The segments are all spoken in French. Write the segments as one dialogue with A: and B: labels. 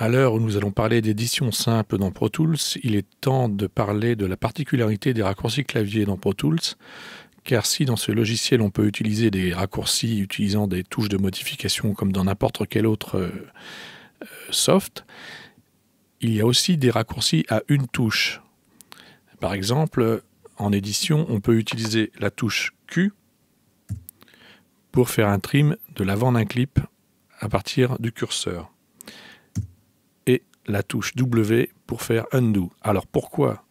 A: À l'heure où nous allons parler d'édition simple dans Pro Tools, il est temps de parler de la particularité des raccourcis clavier dans Pro Tools, car si dans ce logiciel on peut utiliser des raccourcis utilisant des touches de modification comme dans n'importe quel autre soft, il y a aussi des raccourcis à une touche. Par exemple, en édition, on peut utiliser la touche Q pour faire un trim de l'avant d'un clip à partir du curseur. Et la touche W pour faire Undo. Alors pourquoi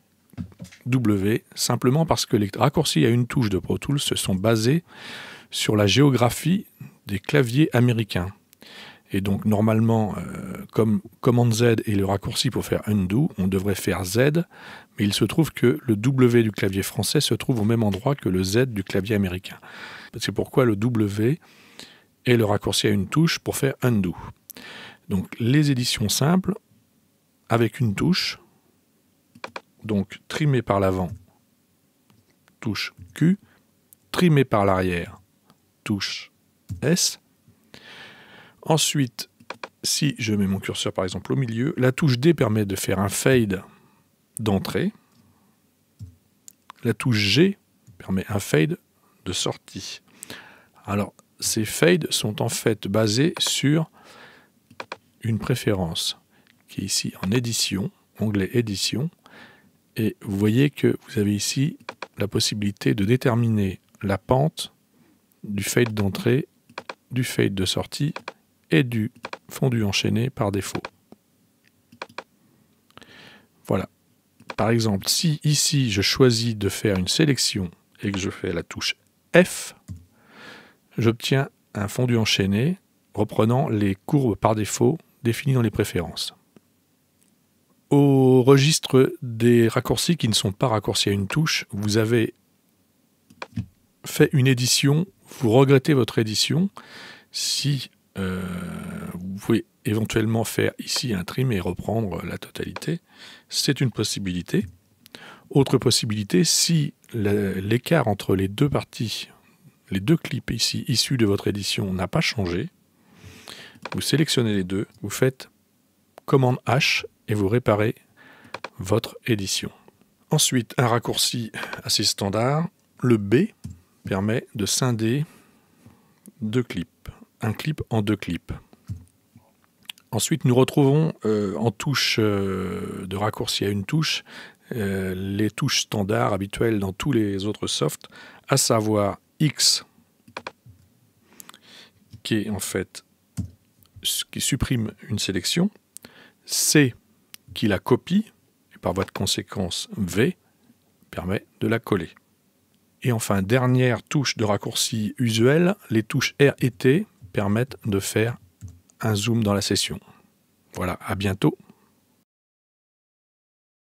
A: W? Simplement parce que les raccourcis à une touche de Pro Tools se sont basés sur la géographie des claviers américains. Et donc normalement, comme Command Z est le raccourci pour faire Undo, on devrait faire Z, mais il se trouve que le W du clavier français se trouve au même endroit que le Z du clavier américain. C'est pourquoi le W est le raccourci à une touche pour faire Undo. Donc les éditions simples, avec une touche, donc trimé par l'avant, touche Q, trimé par l'arrière, touche S. Ensuite, si je mets mon curseur par exemple au milieu, la touche D permet de faire un fade d'entrée. La touche G permet un fade de sortie. Alors, ces fades sont en fait basés sur une préférence qui est ici en édition, onglet édition, et vous voyez que vous avez ici la possibilité de déterminer la pente du fade d'entrée, du fade de sortie et du fondu enchaîné par défaut. Voilà. Par exemple, si ici je choisis de faire une sélection et que je fais la touche F, j'obtiens un fondu enchaîné reprenant les courbes par défaut définies dans les préférences. Au registre des raccourcis qui ne sont pas raccourcis à une touche, vous avez fait une édition, vous regrettez votre édition. Si vous pouvez éventuellement faire ici un trim et reprendre la totalité, c'est une possibilité. Autre possibilité, si l'écart entre les deux parties, les deux clips ici issus de votre édition n'a pas changé, vous sélectionnez les deux, vous faites commande H et vous réparez votre édition. Ensuite, un raccourci assez standard, le B permet de scinder deux clips, un clip en deux clips. Ensuite, nous retrouvons en touche de raccourci à une touche les touches standards habituelles dans tous les autres softs, à savoir X qui est en fait qui supprime une sélection, C qui la copie, et par voie de conséquence V permet de la coller. Et enfin, dernière touche de raccourci usuelle, les touches R et T permettent de faire un zoom dans la session. Voilà, à bientôt.